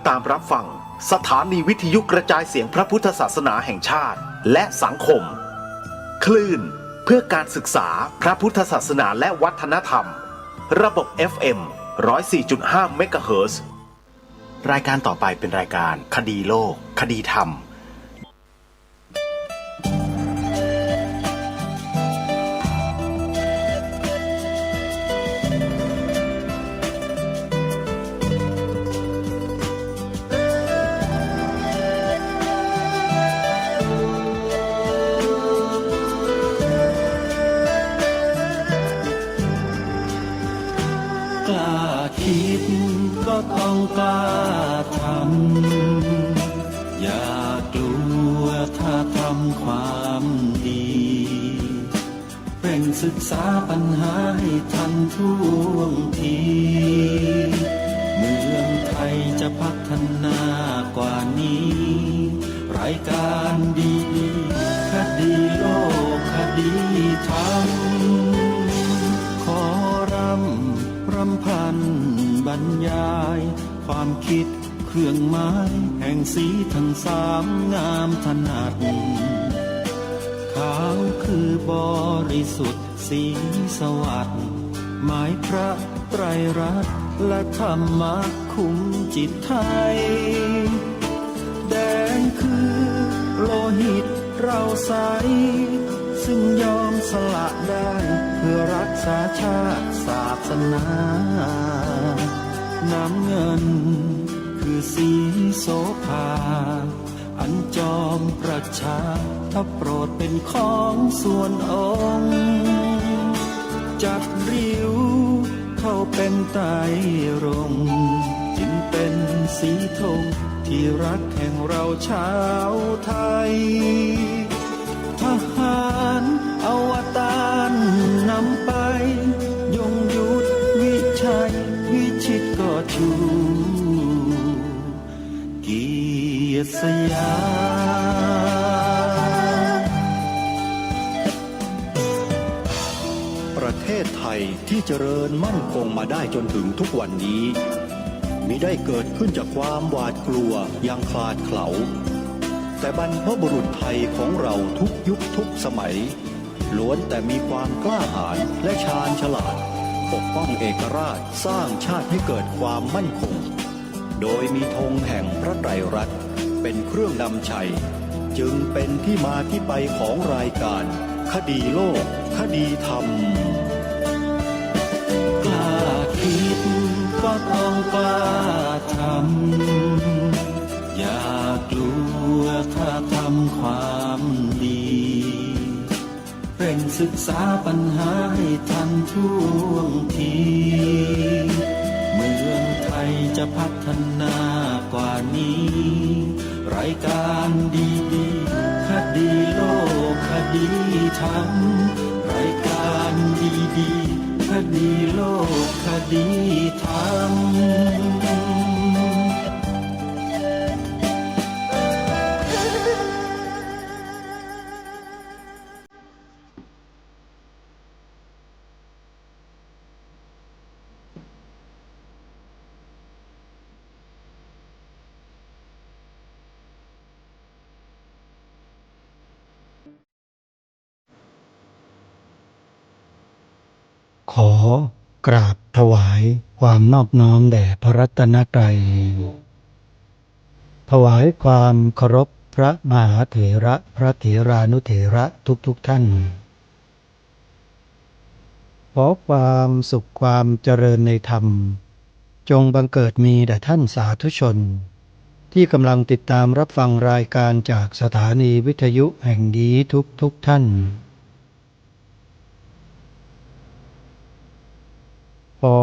ตามรับฟังสถานีวิทยุกระจายเสียงพระพุทธศาสนาแห่งชาติและสังคมคลื่นเพื่อการศึกษาพระพุทธศาสนาและวัฒนธรรมระบบ FM 104.5 เมกะเฮิรตซ์ รายการต่อไปเป็นรายการคดีโลกคดีธรรมคิดก็ต้องกล้าทำอย่ากลัวถ้าทำความดีเร่งศึกษาปัญหาให้ทันท่วงทีเมืองไทยจะพัฒนากว่านี้รายการดีคดีโลกคดีธรรมขอรำพันบรรยายความคิดเครื่องหมายแห่งสีทั้งสามงามถนัดขาวคือบริสุทธิ์สีสวัสดิ์หมายพระไตรรัตน์และธรรมะคุ้มจิตไทยแดงคือโลหิตเราใสซึ่งยอมสละได้เพื่อรักษาชาติศาสนาน้ำเงินคือสีโสภาอันจอมประชาถ้าโปรดเป็นของส่วนองค์จัดริ้วเข้าเป็นไตรรงค์จึงเป็นสีธงที่รักแห่งเราชาวไทยทหารอวตารนำไปยงยุทธวิชัยวิชิตก็ชูเกียรติสยามประเทศไทยที่เจริญมั่นคงมาได้จนถึงทุกวันนี้มิได้เกิดขึ้นจากความหวาดกลัวอย่างคลาดเขลาแต่บรรพบุรุษไทยของเราทุกยุคทุกสมัยล้วนแต่มีความกล้าหาญและชาญฉลาดปกป้องเอกราชสร้างชาติให้เกิดความมั่นคงโดยมีธงแห่งพระไตรรัตน์เป็นเครื่องนำชัยจึงเป็นที่มาที่ไปของรายการคดีโลกคดีธรรมกล้าคิดก็ต้องกล้าทำอย่ากลัวถ้าทำความดีเร่งศึกษาปัญหาให้ทันท่วงทีเมืองไทยจะพัฒนากว่านี้รายการดีคดีโลกคดีธรรมรายการดีคดีโลกคดีธรรมขอกราบถวายความนอบน้อมแด่พระรัตนตรัยถวายความเคารพพระมหาเถระพระเถรานุเถระทุกท่านขอความสุขความเจริญในธรรมจงบังเกิดมีแด่ท่านสาธุชนที่กำลังติดตามรับฟังรายการจากสถานีวิทยุแห่งนี้ทุกท่านขอ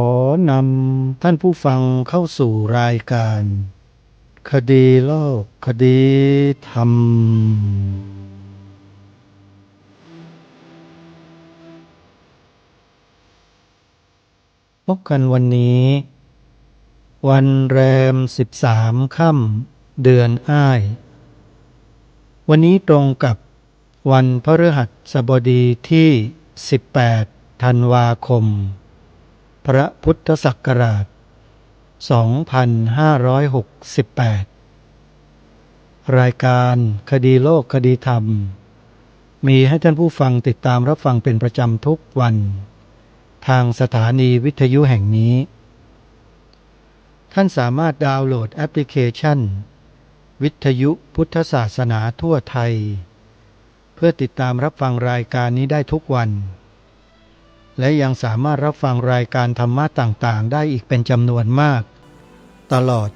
นำท่านผู้ฟังเข้าสู่รายการคดีโลกคดีธรรมพบกันวันนี้วันแรม13 ค่ำเดือนอ้ายวันนี้ตรงกับวันพฤหัสบดีที่18 ธันวาคมพระพุทธศักราช 2568 รายการคดีโลกคดีธรรมมีให้ท่านผู้ฟังติดตามรับฟังเป็นประจำทุกวันทางสถานีวิทยุแห่งนี้ท่านสามารถดาวน์โหลดแอปพลิเคชันวิทยุพุทธศาสนาทั่วไทยเพื่อติดตามรับฟังรายการนี้ได้ทุกวันและยังสามารถรับฟังรายการธรรมะต่างๆได้อีกเป็นจำนวนมากตลอด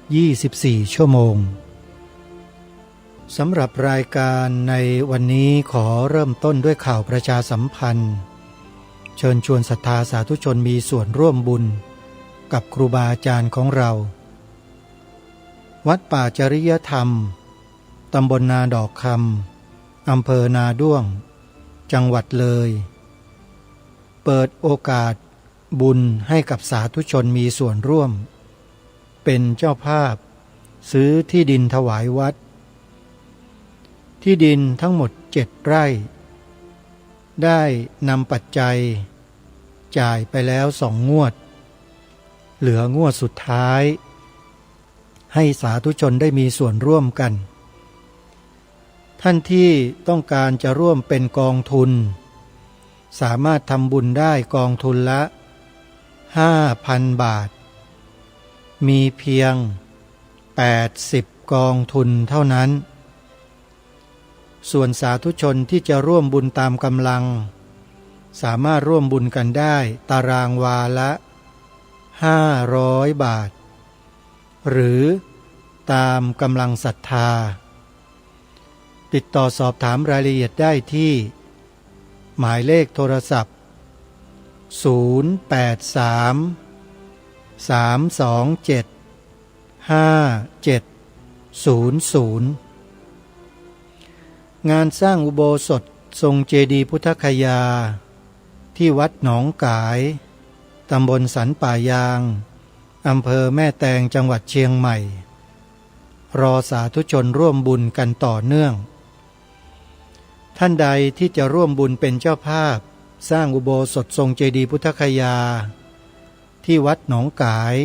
24 ชั่วโมงสำหรับรายการในวันนี้ขอเริ่มต้นด้วยข่าวประชาสัมพันธ์เชิญชวนศรัทธาสาธุชนมีส่วนร่วมบุญกับครูบาอาจารย์ของเราวัดป่าจริยธรรมตำบลนาดอกคำอำเภอนาด้วงจังหวัดเลยเปิดโอกาสบุญให้กับสาธุชนมีส่วนร่วมเป็นเจ้าภาพซื้อที่ดินถวายวัดที่ดินทั้งหมด7 ไร่ได้นำปัจจัยจ่ายไปแล้ว2 งวดเหลืองวดสุดท้ายให้สาธุชนได้มีส่วนร่วมกันท่านที่ต้องการจะร่วมเป็นกองทุนสามารถทำบุญได้กองทุนละ 5,000 บาทมีเพียง80กองทุนเท่านั้นส่วนสาธุชนที่จะร่วมบุญตามกำลังสามารถร่วมบุญกันได้ตารางวาละ500 บาทหรือตามกำลังศรัทธาติดต่อสอบถามรายละเอียดได้ที่หมายเลขโทรศัพท์083 327 5700งานสร้างอุโบสถทรงเจดีย์พุทธคยาที่วัดหนองกายตำบลสันป่ายางอำเภอแม่แตงจังหวัดเชียงใหม่รอสาธุชนร่วมบุญกันต่อเนื่องท่านใดที่จะร่วมบุญเป็นเจ้าภาพสร้างอุโบสถทรงเจดีย์พุทธคยาที่วัดหนองกาย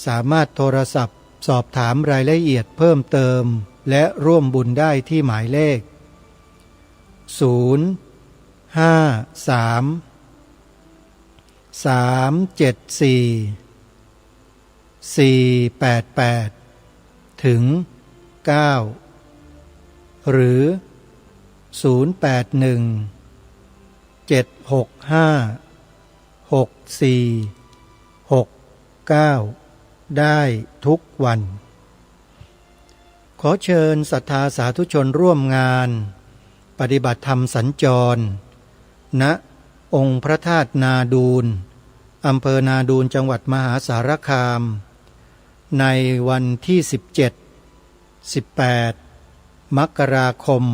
สามารถโทรศัพท์สอบถามรายละเอียดเพิ่มเติมและร่วมบุญได้ที่หมายเลข053-374-488ถึง9หรือ081-765-6469ได้ทุกวันขอเชิญศรัทธาสาธุชนร่วมงานปฏิบัติธรรมสัญจรณองค์พระธาตุนาดูลอำเภอนาดูลจังหวัดมหาสารคามในวันที่17-18 มกราคม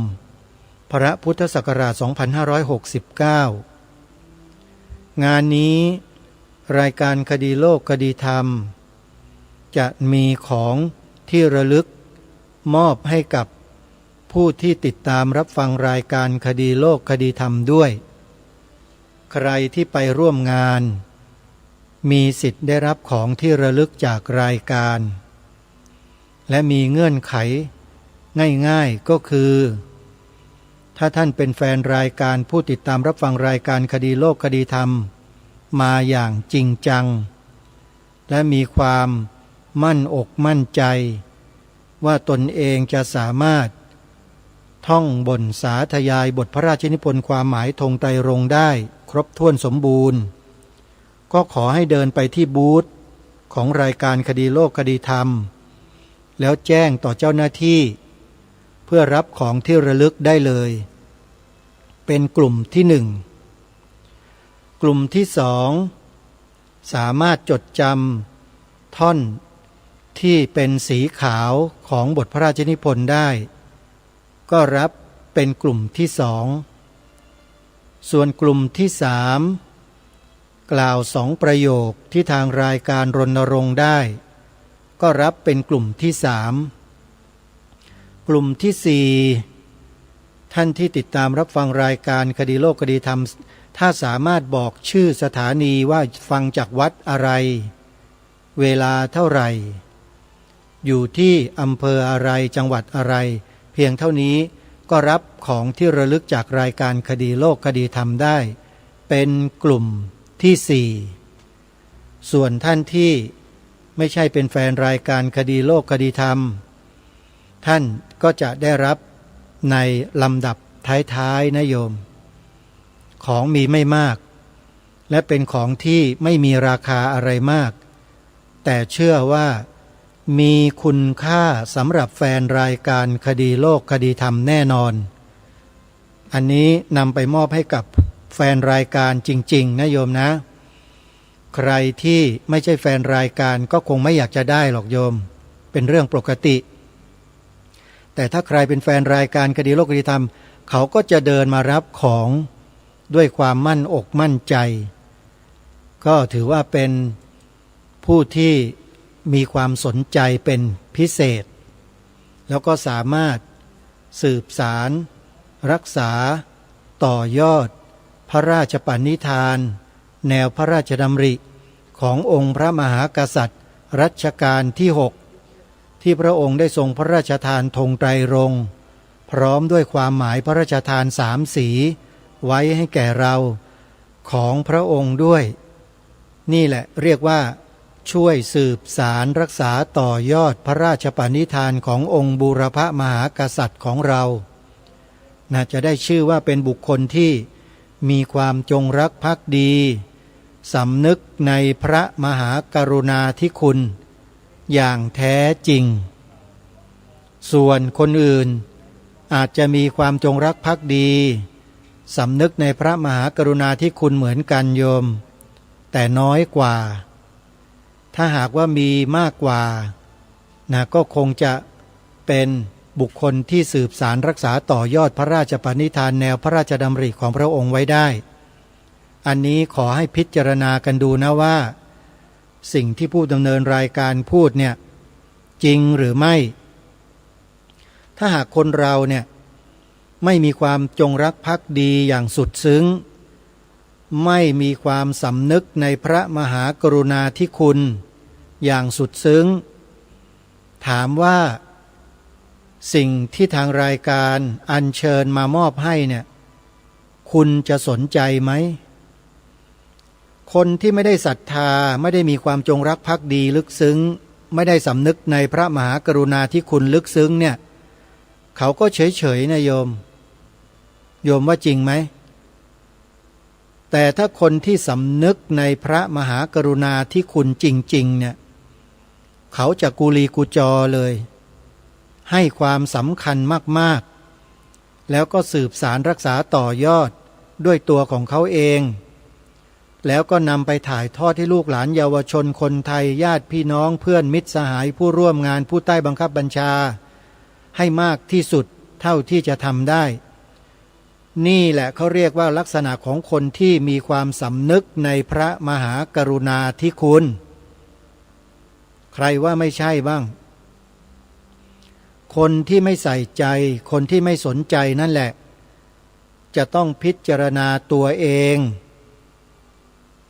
พระพุทธศักราช 2569 งานนี้รายการคดีโลกคดีธรรมจะมีของที่ระลึกมอบให้กับผู้ที่ติดตามรับฟังรายการคดีโลกคดีธรรมด้วยใครที่ไปร่วมงานมีสิทธิ์ได้รับของที่ระลึกจากรายการและมีเงื่อนไขง่ายๆก็คือถ้าท่านเป็นแฟนรายการผู้ติดตามรับฟังรายการคดีโลกคดีธรรมมาอย่างจริงจังและมีความมั่นอกมั่นใจว่าตนเองจะสามารถท่องบนสาธยายบทพระราชนิพนธ์ความหมายธงไตรรงค์ได้ครบถ้วนสมบูรณ์ก็ขอให้เดินไปที่บูธของรายการคดีโลกคดีธรรมแล้วแจ้งต่อเจ้าหน้าที่เพื่อรับของที่ระลึกได้เลยเป็นกลุ่มที่1กลุ่มที่2สามารถจดจำท่อนที่เป็นสีขาวของบทพระราชนิพนธ์ได้ก็รับเป็นกลุ่มที่2ส่วนกลุ่มที่3กล่าว2ประโยคที่ทางรายการรณรงค์ได้ก็รับเป็นกลุ่มที่3กลุ่มที่4ท่านที่ติดตามรับฟังรายการคดีโลกคดีธรรมถ้าสามารถบอกชื่อสถานีว่าฟังจากวัดอะไร เวลาเท่าไหร่อยู่ที่อำเภออะไรจังหวัดอะไรเพียงเท่านี้ก็รับของที่ระลึกจากรายการคดีโลกคดีธรรมได้เป็นกลุ่มที่4ส่วนท่านที่ไม่ใช่เป็นแฟนรายการคดีโลกคดีธรรมท่านก็จะได้รับในลำดับท้ายๆนะโยมของมีไม่มากและเป็นของที่ไม่มีราคาอะไรมากแต่เชื่อว่ามีคุณค่าสำหรับแฟนรายการคดีโลกคดีธรรมแน่นอนอันนี้นำไปมอบให้กับแฟนรายการจริงๆนะโยมนะใครที่ไม่ใช่แฟนรายการก็คงไม่อยากจะได้หรอกโยมเป็นเรื่องปกติแต่ถ้าใครเป็นแฟนรายการคดีโลกคดีธรรมเขาก็จะเดินมารับของด้วยความมั่นอกมั่นใจก็ถือว่าเป็นผู้ที่มีความสนใจเป็นพิเศษแล้วก็สามารถสืบสารรักษาต่อยอดพระราชปณิธานแนวพระราชดำริขององค์พระมหากษัตริย์รัชกาลที่6ที่พระองค์ได้ทรงพระราชทานธงไตรรงค์พร้อมด้วยความหมายพระราชทาน3 สีไว้ให้แก่เราของพระองค์ด้วยนี่แหละเรียกว่าช่วยสืบสารรักษาต่อยอดพระราชปณิธานขององค์บูรพมหากษัตริย์ของเราน่าจะได้ชื่อว่าเป็นบุคคลที่มีความจงรักภักดีสำนึกในพระมหากรุณาธิคุณอย่างแท้จริงส่วนคนอื่นอาจจะมีความจงรักภักดีสำนึกในพระมหากรุณาธิคุณเหมือนกันโยมแต่น้อยกว่าถ้าหากว่ามีมากกว่าก็คงจะเป็นบุคคลที่สืบสารรักษาต่อยอดพระราชปณิธานแนวพระราชดำริของพระองค์ไว้ได้อันนี้ขอให้พิจารณากันดูนะว่าสิ่งที่ผู้ดำเนินรายการพูดเนี่ยจริงหรือไม่ถ้าหากคนเราเนี่ยไม่มีความจงรักภักดีอย่างสุดซึ้งไม่มีความสำนึกในพระมหากรุณาธิคุณอย่างสุดซึ้งถามว่าสิ่งที่ทางรายการอัญเชิญมามอบให้เนี่ยคุณจะสนใจไหมคนที่ไม่ได้ศรัทธาไม่ได้มีความจงรักภักดีลึกซึ้งไม่ได้สำนึกในพระมหากรุณาธิคุณลึกซึ้งเนี่ยเขาก็เฉยๆนะโยมว่าจริงไหมแต่ถ้าคนที่สำนึกในพระมหากรุณาธิคุณจริงๆเนี่ยเขาจะกุลีกุจอเลยให้ความสำคัญมากๆแล้วก็สืบสารรักษาต่อยอดด้วยตัวของเขาเองแล้วก็นำไปถ่ายทอดให้ลูกหลานเยาวชนคนไทยญาติพี่น้องเพื่อนมิตรสหายผู้ร่วมงานผู้ใต้บังคับบัญชาให้มากที่สุดเท่าที่จะทำได้นี่แหละเขาเรียกว่าลักษณะของคนที่มีความสำนึกในพระมหากรุณาธิคุณใครว่าไม่ใช่บ้างคนที่ไม่ใส่ใจคนที่ไม่สนใจนั่นแหละจะต้องพิจารณาตัวเอง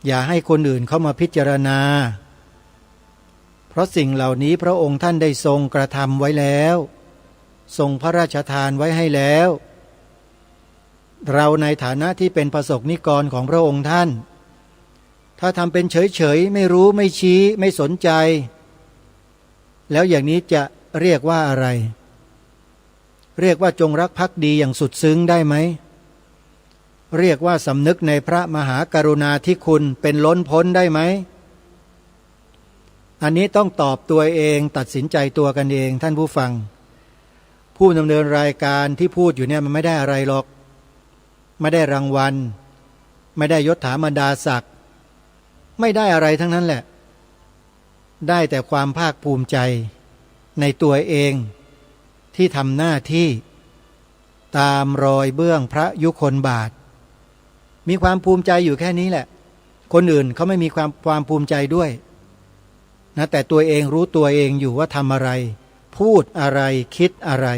อย่าให้คนอื่นเข้ามาพิจารณาเพราะสิ่งเหล่านี้พระองค์ท่านได้ทรงกระทำไว้แล้วทรงพระราชทานไว้ให้แล้วเราในฐานะที่เป็นประสบนิกรของพระองค์ท่านถ้าทำเป็นเฉยๆไม่รู้ไม่ชี้ไม่สนใจแล้วอย่างนี้จะเรียกว่าอะไรเรียกว่าจงรักภักดีอย่างสุดซึ้งได้ไหมเรียกว่าสำนึกในพระมหากรุณาธิคุณเป็นล้นพ้นได้ไหมอันนี้ต้องตอบตัวเองตัดสินใจตัวกันเองท่านผู้ฟังผู้ดำเนินรายการที่พูดอยู่เนี่ยมันไม่ได้อะไรหรอกไม่ได้รางวัลไม่ได้ยศถาบรรดาศักดิ์ไม่ได้อะไรทั้งนั้นแหละได้แต่ความภาคภูมิใจในตัวเองที่ทำหน้าที่ตามรอยเบื้องพระยุคลบาทมีความภูมิใจอยู่แค่นี้แหละคนอื่นเขาไม่มีความภูมิใจด้วยนะแต่ตัวเองรู้ตัวเองอยู่ว่าทำอะไรพูดอะไรคิดอะไร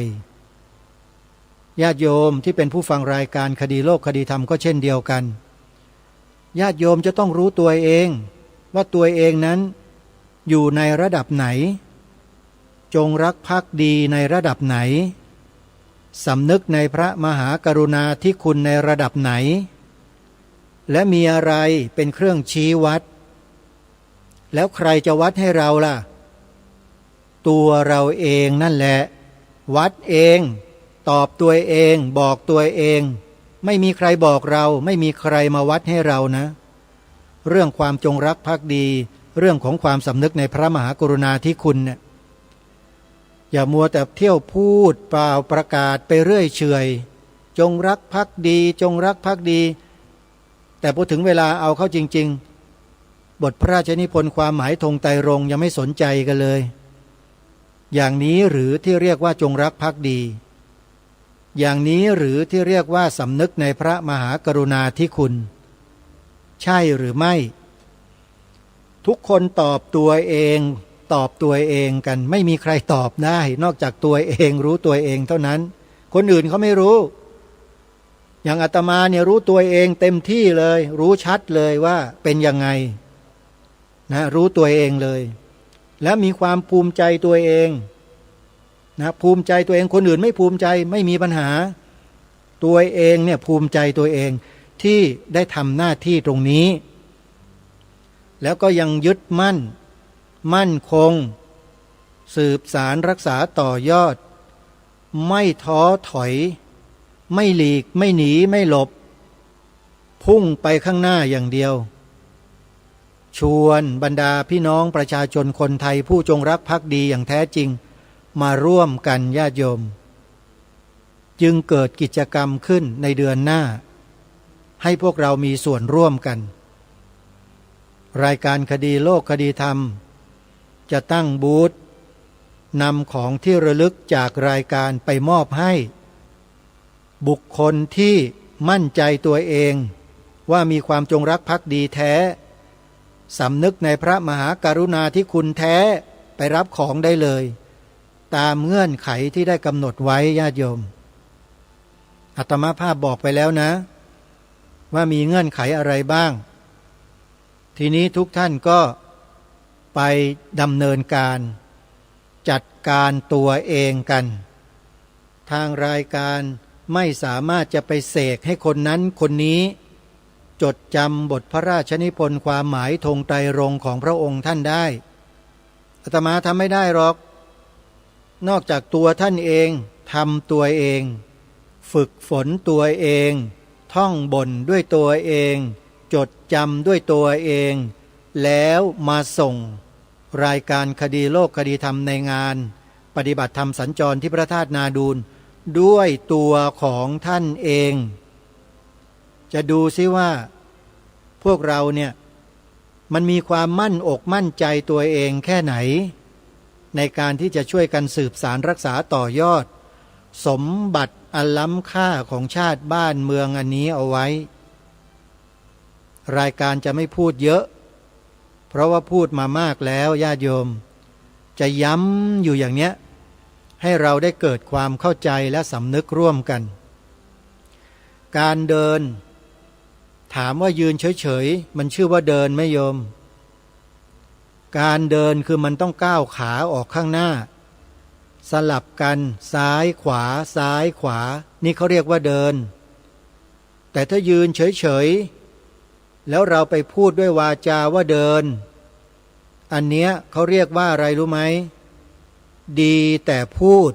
ญาติโยมที่เป็นผู้ฟังรายการคดีโลกคดีธรรมก็เช่นเดียวกันญาติโยมจะต้องรู้ตัวเองว่าตัวเองนั้น อยู่ในระดับไหนจงรักภักดีในระดับไหนสำนึกในพระมหากรุณาธิคุณในระดับไหนและมีอะไรเป็นเครื่องชี้วัดแล้วใครจะวัดให้เราล่ะตัวเราเองนั่นแหละวัดเองตอบตัวเองบอกตัวเองไม่มีใครบอกเราไม่มีใครมาวัดให้เรานะเรื่องความจงรักภักดีเรื่องของความสำนึกในพระมหากรุณาธิคุณเนี่ยอย่ามัวแต่เที่ยวพูดเปล่าประกาศไปเรื่อยเฉยจงรักภักดีจงรักภักดีแต่พอถึงเวลาเอาเข้าจริงๆบทพระราชนิพนธ์ความหมายธงไตรรงค์ยังไม่สนใจกันเลยอย่างนี้หรือที่เรียกว่าจงรักภักดีอย่างนี้หรือที่เรียกว่าสำนึกในพระมหากรุณาธิคุณใช่หรือไม่ทุกคนตอบตัวเองตอบตัวเองกันไม่มีใครตอบได้นอกจากตัวเองรู้ตัวเองเท่านั้นคนอื่นเขาไม่รู้อย่างอาตมาเนี่ยรู้ตัวเองเต็มที่เลยรู้ชัดเลยว่าเป็นยังไงนะรู้ตัวเองเลยและมีความภูมิใจตัวเองนะภูมิใจตัวเองคนอื่นไม่ภูมิใจไม่มีปัญหาตัวเองเนี่ยภูมิใจตัวเองที่ได้ทำหน้าที่ตรงนี้แล้วก็ยังยึดมั่นคงสืบสารรักษาต่อยอดไม่ท้อถอยไม่หลีกไม่หนีไม่หลบพุ่งไปข้างหน้าอย่างเดียวชวนบรรดาพี่น้องประชาชนคนไทยผู้จงรักภักดีอย่างแท้จริงมาร่วมกันญาติโยมจึงเกิดกิจกรรมขึ้นในเดือนหน้าให้พวกเรามีส่วนร่วมกันรายการคดีโลกคดีธรรมจะตั้งบูธนำของที่ระลึกจากรายการไปมอบให้บุคคลที่มั่นใจตัวเองว่ามีความจงรักภักดีแท้สำนึกในพระมหากรุณาธิคุณแท้ไปรับของได้เลยตามเงื่อนไขที่ได้กำหนดไว้ญาติโยมอาตมาภาพบอกไปแล้วนะว่ามีเงื่อนไขอะไรบ้างทีนี้ทุกท่านก็ไปดำเนินการจัดการตัวเองกันทางรายการไม่สามารถจะไปเสกให้คนนั้นคนนี้จดจำบทพระราชนิพนธ์ความหมายธงไตรรงค์ของพระองค์ท่านได้อาตมาทำไม่ได้หรอกนอกจากตัวท่านเองทำตัวเองฝึกฝนตัวเองท่องบนด้วยตัวเองจดจำด้วยตัวเองแล้วมาส่งรายการคดีโลกคดีธรรมในงานปฏิบัติธรรมสัญจรที่พระธาตุนาดูลด้วยตัวของท่านเองจะดูซิว่าพวกเราเนี่ยมันมีความมั่นอกมั่นใจตัวเองแค่ไหนในการที่จะช่วยกันสืบสารรักษาต่อยอดสมบัติอันล้ำค่าของชาติบ้านเมืองอันนี้เอาไว้รายการจะไม่พูดเยอะเพราะว่าพูดมามากแล้วญาติโยมจะย้ำอยู่อย่างเนี้ยให้เราได้เกิดความเข้าใจและสำนึกร่วมกันการเดินถามว่ายืนเฉยๆมันชื่อว่าเดินไหมโยมการเดินคือมันต้องก้าวขาออกข้างหน้าสลับกันซ้ายขวาซ้ายขวานี่เขาเรียกว่าเดินแต่ถ้ายืนเฉยๆแล้วเราไปพูดด้วยวาจาว่าเดินอันเนี้ยเขาเรียกว่าอะไรรู้ไหมดีแต่พูด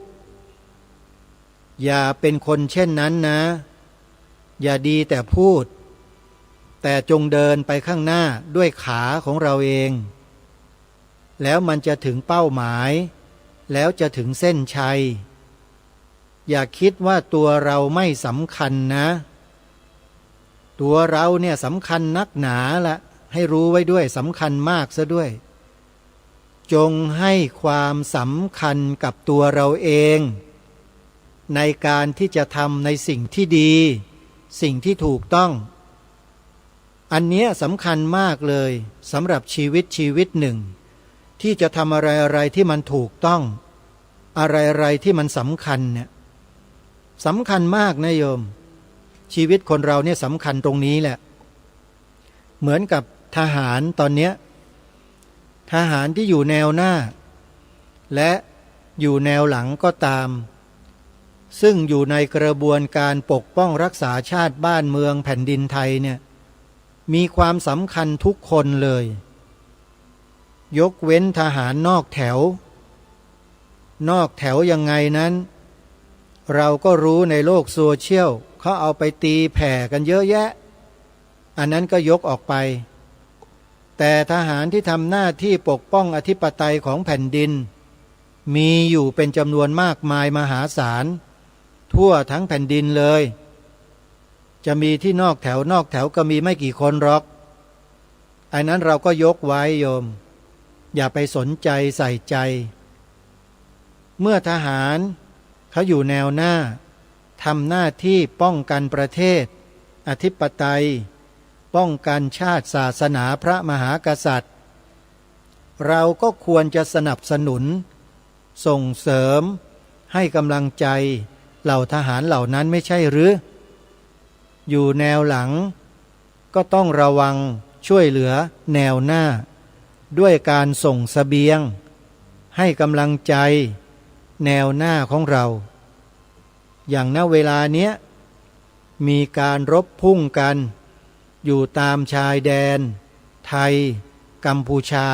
อย่าเป็นคนเช่นนั้นนะอย่าดีแต่พูดแต่จงเดินไปข้างหน้าด้วยขาของเราเองแล้วมันจะถึงเป้าหมายแล้วจะถึงเส้นชัยอย่าคิดว่าตัวเราไม่สำคัญนะตัวเราเนี่ยสำคัญนักหนาละให้รู้ไว้ด้วยสำคัญมากซะด้วยจงให้ความสำคัญกับตัวเราเองในการที่จะทำในสิ่งที่ดีสิ่งที่ถูกต้องอันเนี้ยสำคัญมากเลยสำหรับชีวิตหนึ่งที่จะทำอะไรที่มันถูกต้องอะไรที่มันสำคัญเนี่ยสำคัญมากนะโยมชีวิตคนเราเนี่ยสำคัญตรงนี้แหละเหมือนกับทหารตอนเนี้ย ทหารที่อยู่แนวหน้าและอยู่แนวหลังก็ตามซึ่งอยู่ในกระบวนการปกป้องรักษาชาติบ้านเมืองแผ่นดินไทยเนี่ยมีความสำคัญทุกคนเลยยกเว้นทหารนอกแถวยังไงนั้นเราก็รู้ในโลกโซเชียลเขาเอาไปตีแผ่กันเยอะแยะอันนั้นก็ยกออกไปแต่ทหารที่ทำหน้าที่ปกป้องอธิปไตยของแผ่นดินมีอยู่เป็นจำนวนมากมายมหาศาลทั่วทั้งแผ่นดินเลยจะมีที่นอกแถวก็มีไม่กี่คนหรอกอันนั้นเราก็ยกไว้โยมอย่าไปสนใจใส่ใจเมื่อทหารเขาอยู่แนวหน้าทำหน้าที่ป้องกันประเทศอธิปไตยป้องกันชาติศาสนาพระมหากษัตริย์เราก็ควรจะสนับสนุนส่งเสริมให้กำลังใจเหล่าทหารเหล่านั้นไม่ใช่หรืออยู่แนวหลังก็ต้องระวังช่วยเหลือแนวหน้าด้วยการส่งเสบียงให้กำลังใจแนวหน้าของเราอย่างณเวลาเนี้ยมีการรบพุ่งกันอยู่ตามชายแดนไทยกัมพูชา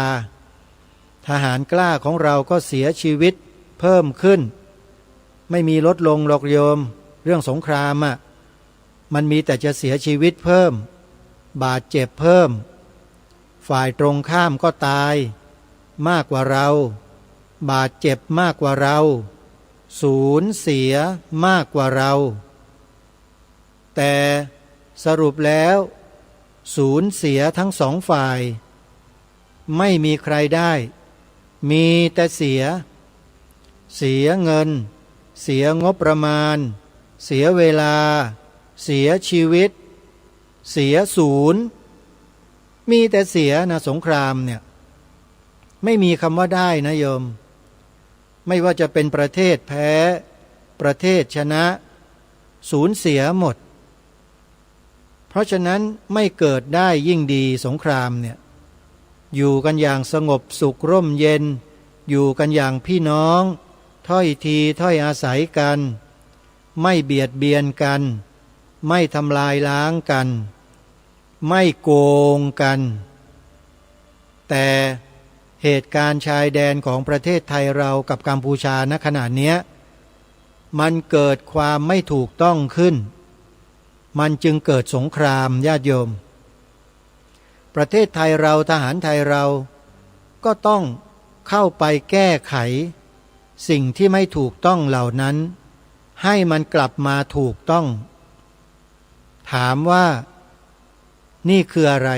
ทหารกล้าของเราก็เสียชีวิตเพิ่มขึ้นไม่มีลดลงหรอกโยมเรื่องสงครามมันมีแต่จะเสียชีวิตเพิ่มบาดเจ็บเพิ่มฝ่ายตรงข้ามก็ตายมากกว่าเราบาดเจ็บมากกว่าเราสูญเสียมากกว่าเราแต่สรุปแล้วสูญเสียทั้งสองฝ่ายไม่มีใครได้มีแต่เสียเงินเสียงบประมาณเสียเวลาเสียชีวิตเสียศูนย์มีแต่เสียนะสงครามเนี่ยไม่มีคำว่าได้นะโยมไม่ว่าจะเป็นประเทศแพ้ประเทศชนะสูญเสียหมดเพราะฉะนั้นไม่เกิดได้ยิ่งดีสงครามเนี่ยอยู่กันอย่างสงบสุขร่มเย็นอยู่กันอย่างพี่น้องถ้อยทีถ้อยอาศัยกันไม่เบียดเบียนกันไม่ทำลายล้างกันไม่โกงกันแต่เหตุการณ์ชายแดนของประเทศไทยเรากับกัมพูชาณขณะเนี้ยมันเกิดความไม่ถูกต้องขึ้นมันจึงเกิดสงครามญาติโยมประเทศไทยเราทหารไทยเราก็ต้องเข้าไปแก้ไขสิ่งที่ไม่ถูกต้องเหล่านั้นให้มันกลับมาถูกต้องถามว่านี่คืออะไร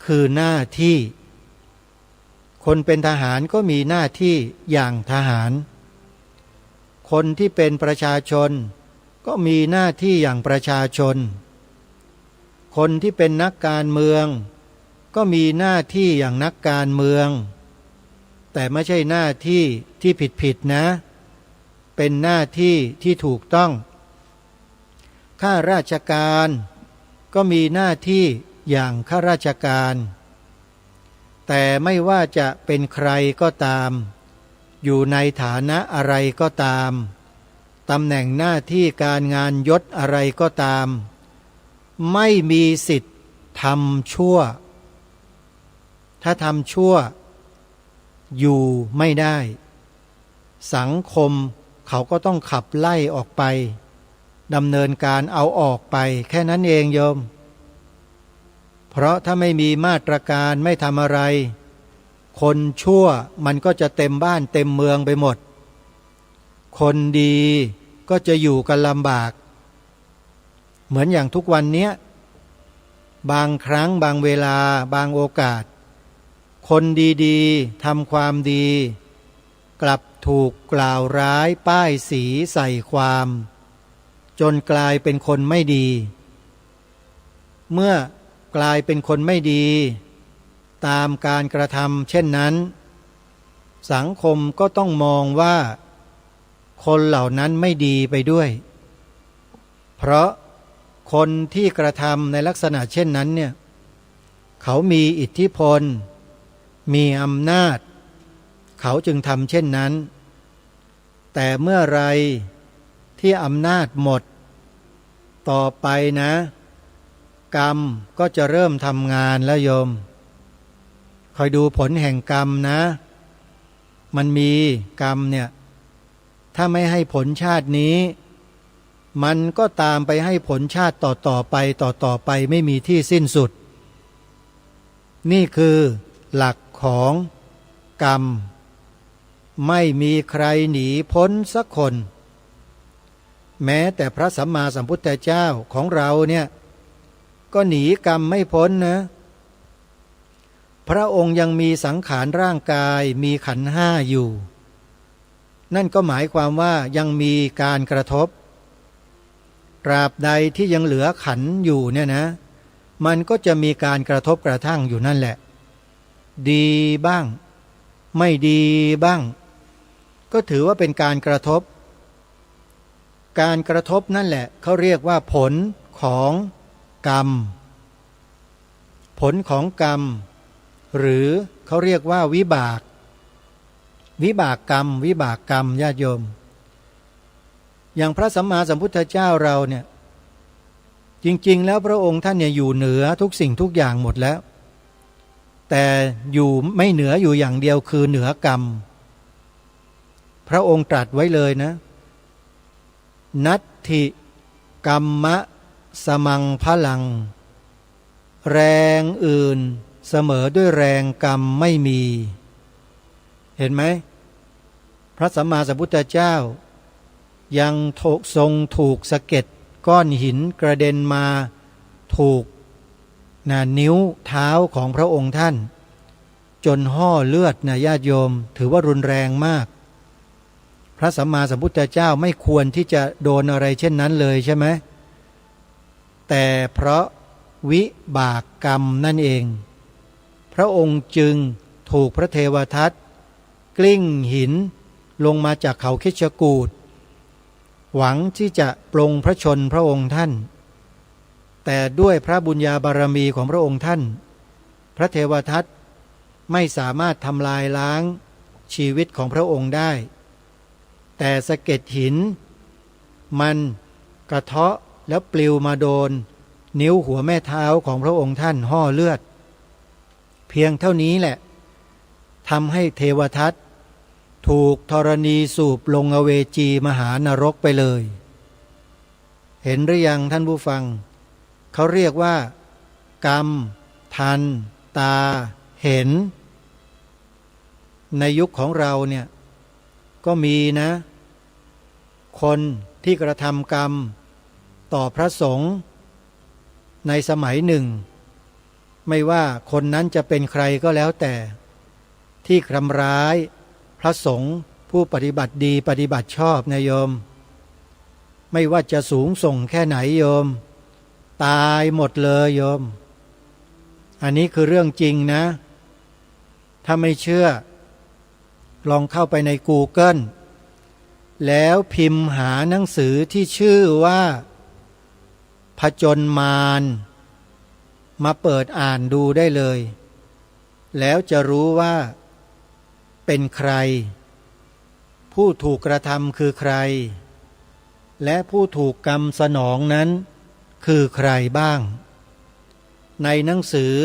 คือหน้าที่คนเป็นทหารก็มีหน้าที่อย่างทหารคนที่เป็นประชาชนก็มีหน้าที่อย่างประชาชนคนที่เป็นนักการเมืองก็มีหน้าที่อย่างนักการเมืองแต่ไม่ใช่หน้าที่ที่ผิดนะเป็นหน้าที่ที่ถูกต้องข้าราชการก็มีหน้าที่อย่างข้าราชการแต่ไม่ว่าจะเป็นใครก็ตามอยู่ในฐานะอะไรก็ตามตำแหน่งหน้าที่การงานยศอะไรก็ตามไม่มีสิทธิ์ทำชั่วถ้าทำชั่วอยู่ไม่ได้สังคมเขาก็ต้องขับไล่ออกไปดำเนินการเอาออกไปแค่นั้นเองโยมเพราะถ้าไม่มีมาตรการไม่ทำอะไรคนชั่วมันก็จะเต็มบ้านเต็มเมืองไปหมดคนดีก็จะอยู่กันลำบากเหมือนอย่างทุกวันเนี้ยบางครั้งบางเวลาบางโอกาสคนดีๆทำความดีกลับถูกกล่าวร้ายป้ายสีใส่ความจนกลายเป็นคนไม่ดีเมื่อกลายเป็นคนไม่ดีตามการกระทำเช่นนั้นสังคมก็ต้องมองว่าคนเหล่านั้นไม่ดีไปด้วยเพราะคนที่กระทำในลักษณะเช่นนั้นเนี่ยเขามีอิทธิพล มีอำนาจเขาจึงทำเช่นนั้นแต่เมื่อไรที่อำนาจหมดต่อไปนะกรรมก็จะเริ่มทำงานแล้วโยมคอยดูผลแห่งกรรมนะมันมีกรรมเนี่ยถ้าไม่ให้ผลชาตินี้มันก็ตามไปให้ผลชาติต่อไปไม่มีที่สิ้นสุดนี่คือหลักของกรรมไม่มีใครหนีพ้นสักคนแม้แต่พระสัมมาสัมพุทธเจ้าของเราเนี่ยก็หนีกรรมไม่พ้นนะพระองค์ยังมีสังขารร่างกายมีขันธ์ห้าอยู่นั่นก็หมายความว่ายังมีการกระทบตราบใดที่ยังเหลือขันธ์อยู่เนี่ยนะมันก็จะมีการกระทบกระทั่งอยู่นั่นแหละดีบ้างไม่ดีบ้างก็ถือว่าเป็นการกระทบนั่นแหละเขาเรียกว่าผลของกรรมผลของกรรมหรือเขาเรียกว่าวิบากกรรมญาติโยมอย่างพระสัมมาสัมพุทธเจ้าเราเนี่ยจริงๆแล้วพระองค์ท่านเนี่ยอยู่เหนือทุกสิ่งทุกอย่างหมดแล้วแต่อยู่ไม่เหนืออยู่อย่างเดียวคือเหนือกรรมพระองค์ตรัสไว้เลยนะนัตถิกัมมะสมังพลังแรงอื่นเสมอด้วยแรงกรรมไม่มีเห็นไหมพระสัมมาสัมพุทธเจ้ายังทรงถูกสะเก็ดก้อนหินกระเด็นมาถูกนิ้วเท้าของพระองค์ท่านจนห่อเลือดนะญาติโยมถือว่ารุนแรงมากพระสัมมาสัมพุทธเจ้าไม่ควรที่จะโดนอะไรเช่นนั้นเลยใช่ไหมแต่เพราะวิบากกรรมนั่นเองพระองค์จึงถูกพระเทวทัตกลิ้งหินลงมาจากเขาคิชกูฏหวังที่จะปลงพระชนพระองค์ท่านแต่ด้วยพระบุญญาบารมีของพระองค์ท่านพระเทวทัตไม่สามารถทำลายล้างชีวิตของพระองค์ได้แต่สะเก็ดหินมันกระเทาะแล้วปลิวมาโดนนิ้วหัวแม่เท้าของพระองค์ท่านห่อเลือดเพียงเท่านี้แหละทำให้เทวทัตถูกธรณีสูบลงอเวจีมหานรกไปเลยเห็นหรือยังท่านผู้ฟังเขาเรียกว่ากรรมทันตาเห็นในยุคของเราเนี่ยก็มีนะคนที่กระทำกรรมต่อพระสงฆ์ในสมัยหนึ่งไม่ว่าคนนั้นจะเป็นใครก็แล้วแต่ที่ทำร้ายพระสงฆ์ผู้ปฏิบัติดีปฏิบัติชอบนะโยมไม่ว่าจะสูงส่งแค่ไหนโยมตายหมดเลยโยมอันนี้คือเรื่องจริงนะถ้าไม่เชื่อลองเข้าไปใน Google แล้วพิมพ์หาหนังสือที่ชื่อว่าผจญมารมาเปิดอ่านดูได้เลยแล้วจะรู้ว่าเป็นใครผู้ถูกกระทำคือใครและผู้ถูกกรรมสนองนั้นคือใครบ้างในหนังสือ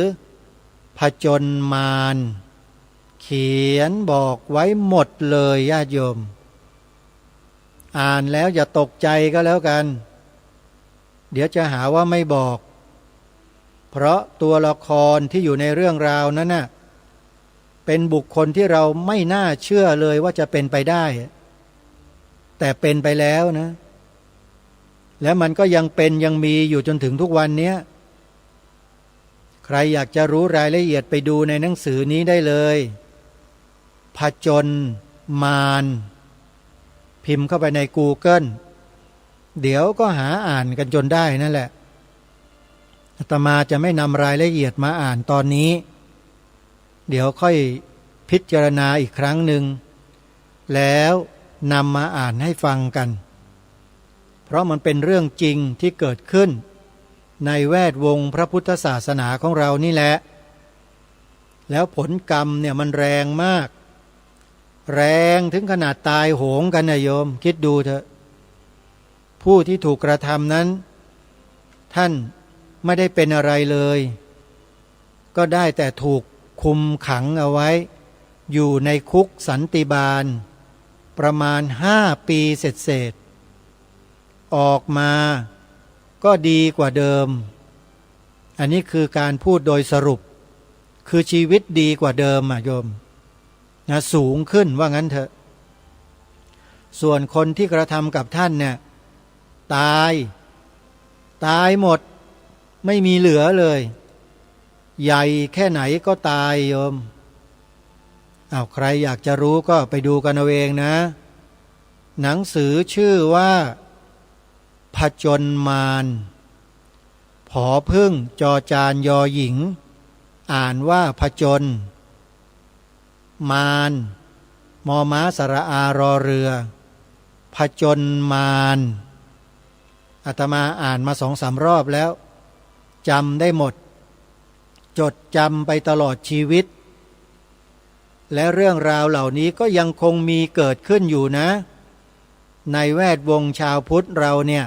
ผจญมารเขียนบอกไว้หมดเลยญาติโยมอ่านแล้วอย่าตกใจก็แล้วกันเดี๋ยวจะหาว่าไม่บอกเพราะตัวละครที่อยู่ในเรื่องราวนั้นน่ะเป็นบุคคลที่เราไม่น่าเชื่อเลยว่าจะเป็นไปได้แต่เป็นไปแล้วนะและมันก็ยังมีอยู่จนถึงทุกวันนี้ใครอยากจะรู้รายละเอียดไปดูในหนังสือนี้ได้เลยผจญมารพิมพ์เข้าไปใน Google เดี๋ยวก็หาอ่านกันจนได้นั่นแหละอาตมาจะไม่นำรายละเอียดมาอ่านตอนนี้เดี๋ยวค่อยพิจารณาอีกครั้งหนึ่งแล้วนำมาอ่านให้ฟังกันเพราะมันเป็นเรื่องจริงที่เกิดขึ้นในแวดวงพระพุทธศาสนาของเรานี่แหละ แล้วผลกรรมเนี่ยมันแรงมาก แรงถึงขนาดตายโหงกันนะโยมคิดดูเถอะผู้ที่ถูกกระทำนั้นท่านไม่ได้เป็นอะไรเลยก็ได้แต่ถูกคุมขังเอาไว้อยู่ในคุกสันติบาลประมาณ5 ปีเศษออกมาก็ดีกว่าเดิมอันนี้คือการพูดโดยสรุปคือชีวิตดีกว่าเดิมโยมนะสูงขึ้นว่างั้นเถอะส่วนคนที่กระทำกับท่านเนี่ยตายหมดไม่มีเหลือเลยใหญ่แค่ไหนก็ตายโยมใครอยากจะรู้ก็ไปดูกันเอาเองนะหนังสือชื่อว่าผจญมารผอพึ่งจอจานยอหญิงอ่านว่าผจญมารมอม้าสระอารอเรือผจญมารอาตมาอ่านมา2-3 รอบแล้วจำได้หมดจดจำไปตลอดชีวิตและเรื่องราวเหล่านี้ก็ยังคงมีเกิดขึ้นอยู่นะในแวดวงชาวพุทธเราเนี่ย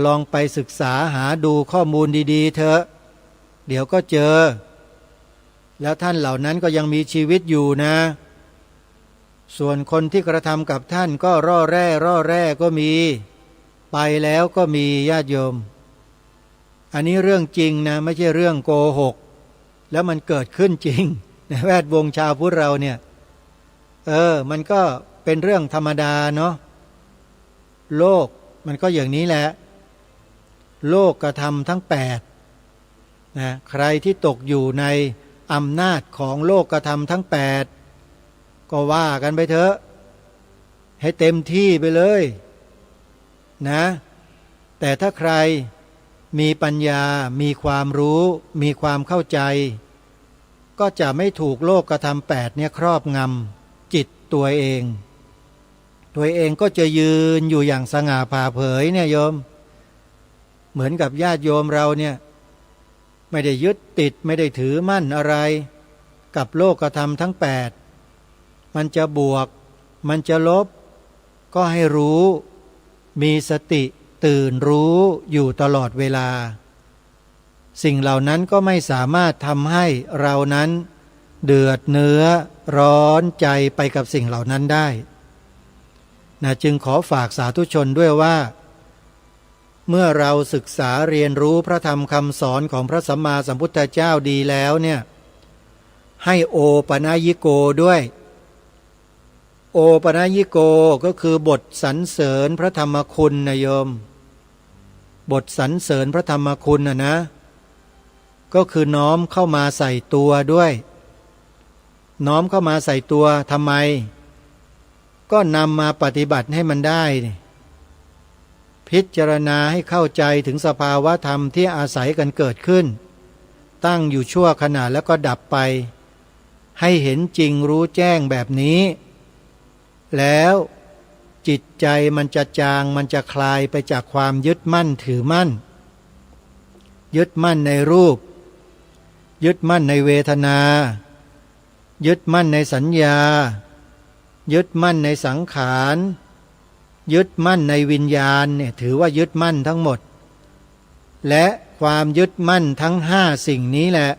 ลองไปศึกษาหาดูข้อมูลดีๆเถอะเดี๋ยวก็เจอแล้วท่านเหล่านั้นก็ยังมีชีวิตอยู่นะส่วนคนที่กระทำกับท่านก็ร่อแร่ก็มีไปแล้วก็มีญาติโยมอันนี้เรื่องจริงนะไม่ใช่เรื่องโกหกแล้วมันเกิดขึ้นจริงในแวดวงชาวพุทธเราเนี่ยมันก็เป็นเรื่องธรรมดาเนาะโลกมันก็อย่างนี้แหละโลกกระทำทั้ง8นะใครที่ตกอยู่ในอำนาจของโลกกระทำทั้ง8ก็ว่ากันไปเถอะให้เต็มที่ไปเลยนะแต่ถ้าใครมีปัญญามีความรู้มีความเข้าใจก็จะไม่ถูกโลกกระทำ8เนี่ยครอบงำจิตตัวเองก็จะยืนอยู่อย่างสง่าผ่าเผยเนี่ยโยมเหมือนกับญาติโยมเราเนี่ยไม่ได้ยึดติดไม่ได้ถือมั่นอะไรกับโลกกระทำทั้ง8มันจะบวกมันจะลบก็ให้รู้มีสติตื่นรู้อยู่ตลอดเวลาสิ่งเหล่านั้นก็ไม่สามารถทำให้เรานั้นเดือดเนื้อร้อนใจไปกับสิ่งเหล่านั้นได้จึงขอฝากสาธุชนด้วยว่าเมื่อเราศึกษาเรียนรู้พระธรรมคำสอนของพระสัมมาสัมพุทธเจ้าดีแล้วเนี่ยให้โอปนยิโกด้วยโอปนยิโกก็คือบทสรรเสริญพระธรรมคุณนะโยมบทสรรเสริญพระธรรมคุณนะก็คือน้อมเข้ามาใส่ตัวด้วยน้อมเข้ามาใส่ตัวทำไมก็นำมาปฏิบัติให้มันได้พิจารณาให้เข้าใจถึงสภาวะธรรมที่อาศัยกันเกิดขึ้นตั้งอยู่ชั่วขณะแล้วก็ดับไปให้เห็นจริงรู้แจ้งแบบนี้แล้วจิตใจมันจะจางมันจะคลายไปจากความยึดมั่นถือมั่นยึดมั่นในรูปยึดมั่นในเวทนายึดมั่นในสัญญายึดมั่นในสังขารยึดมั่นในวิญญาณเนี่ยถือว่ายึดมั่นทั้งหมดและความยึดมั่นทั้ง5สิ่งนี้แหละ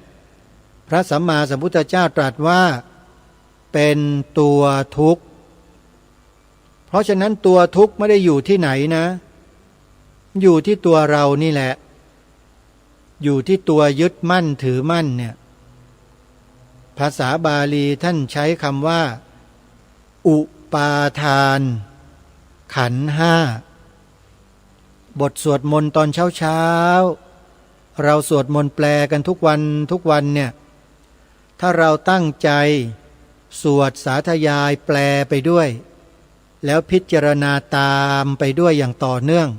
พระสัมมาสัมพุทธเจ้าตรัสว่าเป็นตัวทุกข์เพราะฉะนั้นตัวทุกข์ไม่ได้อยู่ที่ไหนนะอยู่ที่ตัวเรานี่แหละอยู่ที่ตัวยึดมั่นถือมั่นเนี่ยภาษาบาลีท่านใช้คำว่าอุปาทานขันธ์5บทสวดมนต์ตอนเช้าเราสวดมนต์แปลกันทุกวันเนี่ยถ้าเราตั้งใจสวดสาธยายแปลไปด้วยแล้วพิจารณาตามไปด้วยอย่างต่อเนื่อง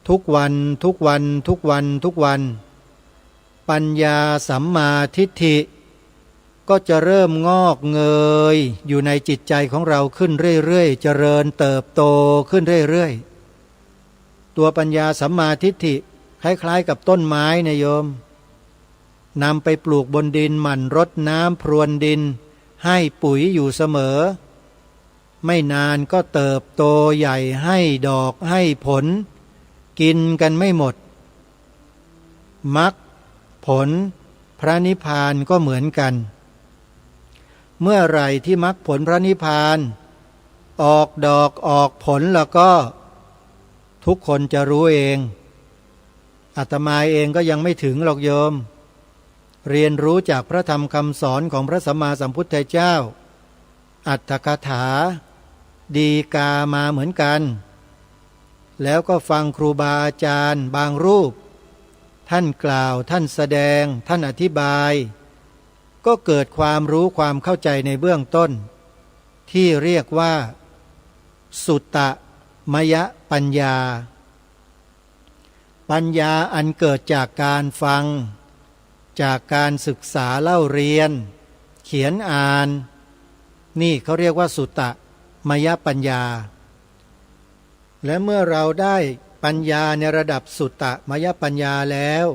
ทุกวันปัญญาสัมมาทิฏฐิก็จะเริ่มงอกเงยอยู่ในจิตใจของเราขึ้นเรื่อยๆเจริญเติบโตขึ้นเรื่อยๆตัวปัญญาสัมมาทิฏฐิคล้ายๆกับต้นไม้นะโยม นำไปปลูกบนดินหมั่นรดน้ำพรวนดินให้ปุ๋ยอยู่เสมอไม่นานก็เติบโตใหญ่ให้ดอกให้ผลกินกันไม่หมดมรรคผลพระนิพพานก็เหมือนกันเมื่อไหร่ที่มรรคผลพระนิพพานออกดอกออกผลแล้วก็ทุกคนจะรู้เองอาตมาเองก็ยังไม่ถึงหรอกโยมเรียนรู้จากพระธรรมคำสอนของพระสัมมาสัมพุทธเจ้าอัตถกถาดีกามาเหมือนกันแล้วก็ฟังครูบาอาจารย์บางรูปท่านกล่าวท่านแสดงท่านอธิบายก็เกิดความรู้ความเข้าใจในเบื้องต้นที่เรียกว่าสุตตมยปัญญาปัญญาอันเกิดจากการฟังจากการศึกษาเล่าเรียนเขียนอ่านนี่เขาเรียกว่าสุตตมยปัญญาและเมื่อเราได้ปัญญาในระดับสุตตมยปัญญาแล้ว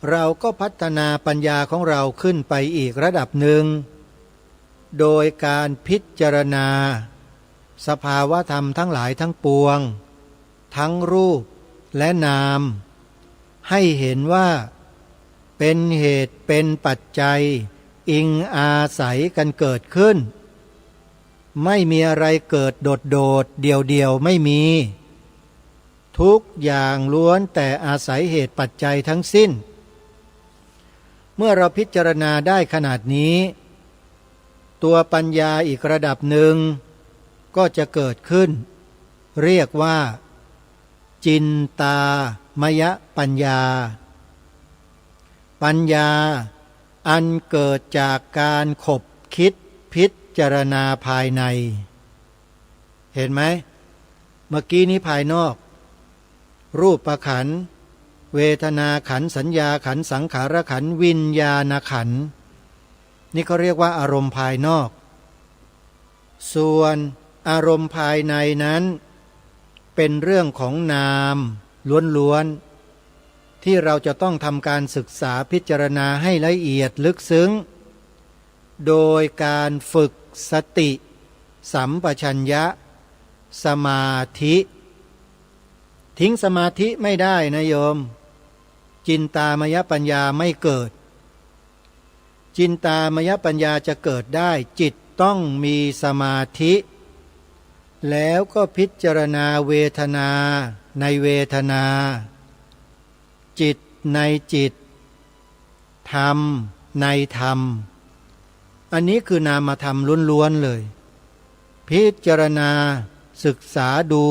เราก็พัฒนาปัญญาของเราขึ้นไปอีกระดับหนึ่งโดยการพิจารณาสภาวะธรรมทั้งหลายทั้งปวงทั้งรูปและนามให้เห็นว่าเป็นเหตุเป็นปัจจัยอิงอาศัยกันเกิดขึ้นไม่มีอะไรเกิดโดดเดี่ยวไม่มีทุกอย่างล้วนแต่อาศัยเหตุปัจจัยทั้งสิ้นเมื่อเราพิจารณาได้ขนาดนี้ตัวปัญญาอีกระดับหนึ่งก็จะเกิดขึ้นเรียกว่าจินตามยปัญญาปัญญาอันเกิดจากการขบคิดพิจารณาภายในเห็นไหมเมื่อกี้นี้ภายนอกรูปขันธ์เวทนาขันธ์สัญญาขันธ์สังขารขันธ์วิญญาณขันธ์นี่เขาเรียกว่าอารมณ์ภายนอกส่วนอารมณ์ภายในนั้นเป็นเรื่องของนามล้วนๆที่เราจะต้องทำการศึกษาพิจารณาให้ละเอียดลึกซึ้งโดยการฝึกสติสัมปชัญญะสมาธิทิ้งสมาธิไม่ได้นะโยมจินตามยปัญญาไม่เกิดจินตามยปัญญาจะเกิดได้จิตต้องมีสมาธิแล้วก็พิจารณาเวทนาในเวทนาจิตในจิตธรรมในธรรมอันนี้คือนามธรรมล้วนๆเลยพิจารณาศึกษาดู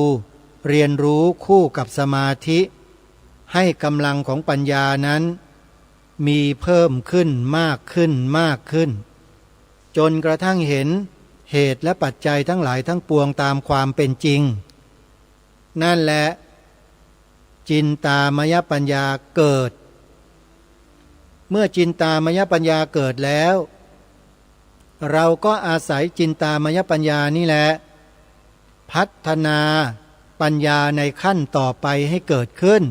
เรียนรู้คู่กับสมาธิให้กำลังของปัญญานั้นมีเพิ่มขึ้นมากขึ้นจนกระทั่งเห็นเหตุและปัจจัยทั้งหลายทั้งปวงตามความเป็นจริงนั่นแหละจินตามยปัญญาเกิดเมื่อจินตามยปัญญาเกิดแล้วเราก็อาศัยจินตามยปัญญานี่แหละพัฒนาปัญญาในขั้นต่อไปให้เกิดขึ้น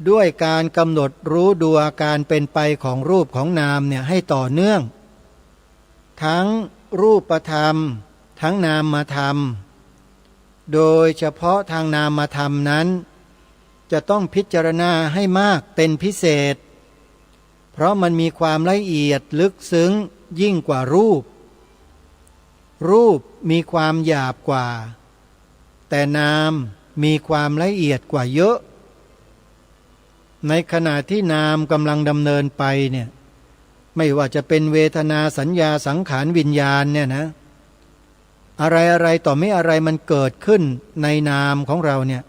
ด้วยการกำหนดรู้ดูอาการเป็นไปของรูปของนามเนี่ยให้ต่อเนื่องทั้งรูปธรรมทั้งนามธรรมโดยเฉพาะทางนามธรรมนั้นจะต้องพิจารณาให้มากเป็นพิเศษเพราะมันมีความละเอียดลึกซึ้งยิ่งกว่ารูปมีความหยาบกว่าแต่นามมีความละเอียดกว่าเยอะในขณะที่นามกำลังดำเนินไปเนี่ยไม่ว่าจะเป็นเวทนาสัญญาสังขารวิญญาณเนี่ยนะอะไรต่อไม่อะไรมันเกิดขึ้นในนามของเราเนี่ย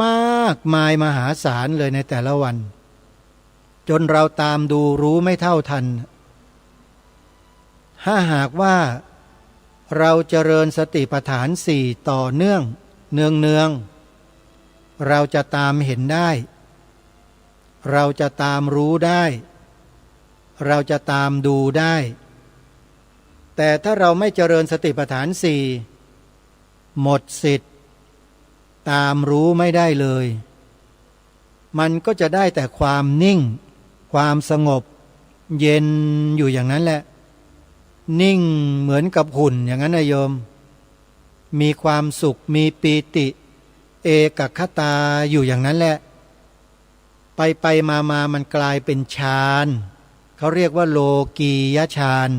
มากมายมหาศาลเลยในแต่ละวันจนเราตามดูรู้ไม่เท่าทันถ้าหากว่าเราเจริญสติปัฏฐานสี่ต่อเนื่องเนืองเราจะตามเห็นได้เราจะตามรู้ได้เราจะตามดูได้แต่ถ้าเราไม่เจริญสติปัฏฐานสี่หมดสิทธิ์ตามรู้ไม่ได้เลยมันก็จะได้แต่ความนิ่งค ความสงบเย็นอยู่อย่างนั้นแหละนิ่งเหมือนกับหุ่นอย่างนั้นนะโยมมีความสุขมีปีติเอกคตาอยู่อย่างนั้นแหละไปมามันกลายเป็นฌานเขาเรียกว่าโลกียฌาน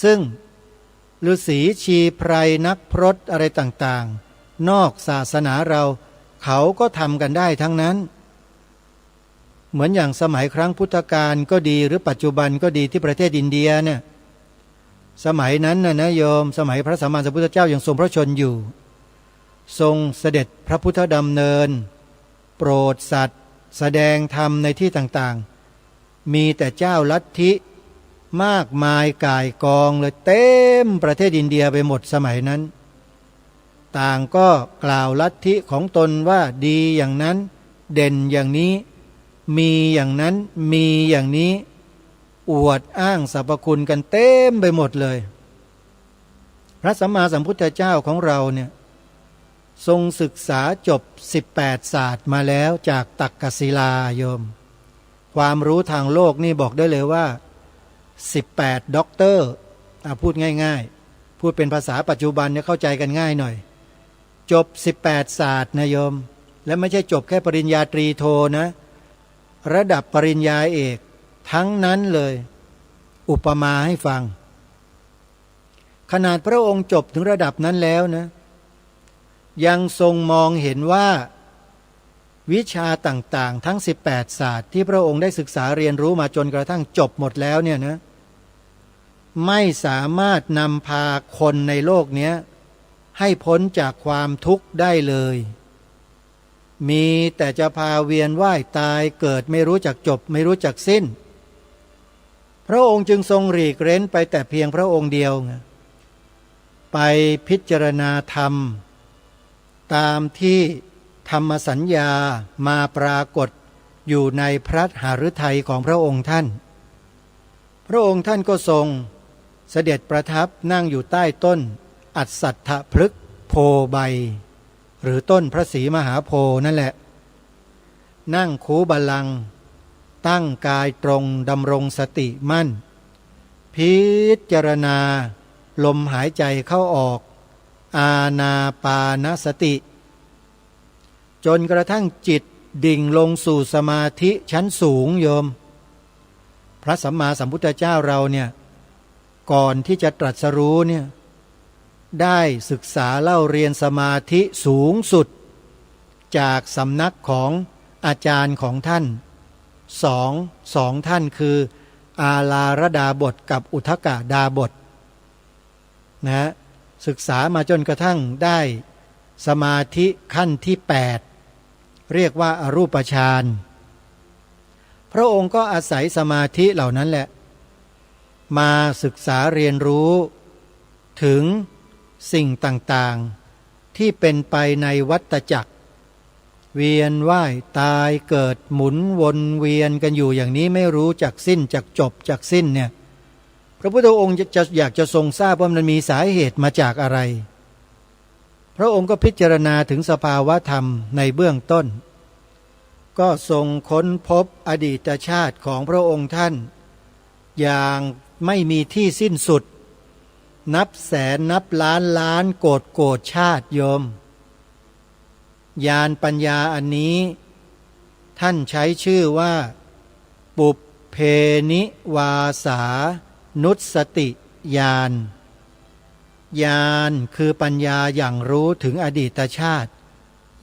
ซึ่งฤาษีชีไพรนักพรตอะไรต่างๆนอกศาสนาเราเขาก็ทำกันได้ทั้งนั้นเหมือนอย่างสมัยครั้งพุทธกาลก็ดีหรือปัจจุบันก็ดีที่ประเทศอินเดียเนี่ยสมัยนั้นนะโยมสมัยพระสัมมาสัมพุทธเจ้ายังทรงพระชนอยู่ทรงเสด็จพระพุทธดำเนินโปรดสัตว์แสดงธรรมในที่ต่างๆมีแต่เจ้าลัทธิมากมายก่ายกองเลยเต็มประเทศอินเดียไปหมดสมัยนั้นต่างก็กล่าวลัทธิของตนว่าดีอย่างนั้นเด่นอย่างนี้มีอย่างนั้นมีอย่างนี้อวดอ้างสรรพคุณกันเต็มไปหมดเลยพระสัมมาสัมพุทธเจ้าของเราเนี่ยทรงศึกษาจบ18ศาสตร์มาแล้วจากตักกศิลาโยมความรู้ทางโลกนี่บอกได้เลยว่า18ด็อกเตอร์พูดง่ายๆพูดเป็นภาษาปัจจุบันเนี่ยเข้าใจกันง่ายหน่อยจบ18ศาสตร์นะโยมและไม่ใช่จบแค่ปริญญาตรีโทนะระดับปริญญาเอกทั้งนั้นเลยอุปมาให้ฟังขนาดพระองค์จบถึงระดับนั้นแล้วนะยังทรงมองเห็นว่าวิชาต่างๆทั้ง18ศาสตร์ที่พระองค์ได้ศึกษาเรียนรู้มาจนกระทั่งจบหมดแล้วเนี่ยนะไม่สามารถนำพาคนในโลกนี้ให้พ้นจากความทุกข์ได้เลยมีแต่จะพาเวียนว่ายตายเกิดไม่รู้จักจบไม่รู้จักสิ้นพระองค์จึงทรงหลีกเร้นไปแต่เพียงพระองค์เดียวไปพิจารณาธรรมตามที่ธรรมสัญญามาปรากฏอยู่ในพระหฤทัยของพระองค์ท่านพระองค์ท่านก็ทรงเสด็จประทับนั่งอยู่ใต้ต้นอัศทพฤกษ์โพใบหรือต้นพระศรีมหาโพธิ์นั่นแหละนั่งคูบัลลังก์ตั้งกายตรงดำรงสติมั่นพิจารณาลมหายใจเข้าออกอานาปานสติจนกระทั่งจิตดิ่งลงสู่สมาธิชั้นสูงโยมพระสัมมาสัมพุทธเจ้าเราเนี่ยก่อนที่จะตรัสรู้เนี่ยได้ศึกษาเล่าเรียนสมาธิสูงสุดจากสำนักของอาจารย์ของท่านสองท่านคืออาลารดาบทกับอุทกดาบทนะศึกษามาจนกระทั่งได้สมาธิขั้นที่8เรียกว่าอรูปฌานพระองค์ก็อาศัยสมาธิเหล่านั้นแหละมาศึกษาเรียนรู้ถึงสิ่งต่างๆที่เป็นไปในวัฏจักรเวียนว่ายตายเกิดหมุนวนเวียนกันอยู่อย่างนี้ไม่รู้จักสิ้นจักจบจักสิ้นเนี่ยพระพุทธองค์จะอยากจะทรงทราบว่ามันมีสาเหตุมาจากอะไรพระองค์ก็พิจารณาถึงสภาวะธรรมในเบื้องต้นก็ทรงค้นพบอดีตชาติของพระองค์ท่านอย่างไม่มีที่สิ้นสุดนับแสนนับล้านล้านโกรธชาติโยมญาณปัญญาอันนี้ท่านใช้ชื่อว่าปุพเพนิวาสานุสติญาณญาณคือปัญญาอย่างรู้ถึงอดีตชาติ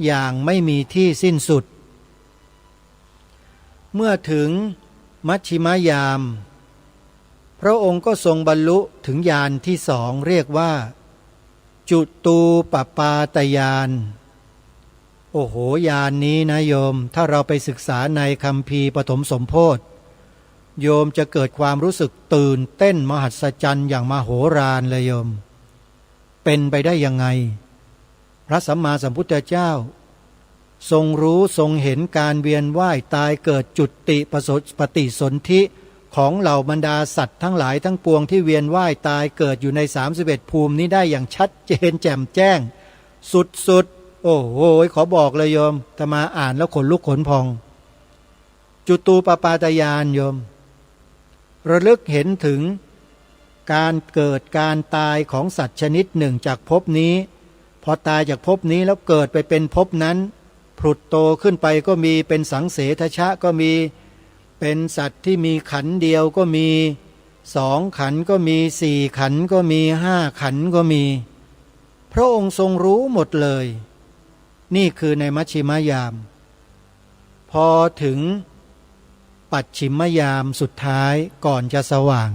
อย่างไม่มีที่สิ้นสุดเมื่อถึงมัชฌิมยามพระองค์ก็ทรงบรรลุถึงญาณที่2เรียกว่าจุตูปปาตญาณโอ้โหญาณนี้นะโยมถ้าเราไปศึกษาในคัมภีร์ปฐมสมโพธิโยมจะเกิดความรู้สึกตื่นเต้นมหัศจรรย์อย่างมโหฬารเลยโยมเป็นไปได้ยังไงพระสัมมาสัมพุทธเจ้าทรงรู้ทรงเห็นการเวียนว่ายตายเกิดจุติปฏิสนธิของเหล่าบรรดาสัตว์ทั้งหลายทั้งปวงที่เวียนว่ายตายเกิดอยู่ใน31ภูมินี้ได้อย่างชัดเจนแจ่มแจ้งสุดๆโอ้โหขอบอกเลยโยมถ้ามาอ่านแล้วขนลุกขนพอง จุตูปปาตญาณโยมระลึกเห็นถึงการเกิดการตายของสัตว์ชนิดหนึ่งจากภพนี้พอตายจากภพนี้แล้วเกิดไปเป็นภพนั้นผุดโตขึ้นไปก็มีเป็นสังเสทชะก็มีเป็นสัตว์ที่มีขันธ์เดียวก็มี2 ขันธ์ก็มี4 ขันธ์ก็มี5 ขันธ์ก็มีพระองค์ทรงรู้หมดเลยนี่คือในมัชชิมยามพอถึงปัจฉิมยามสุดท้ายก่อนจะสว่าง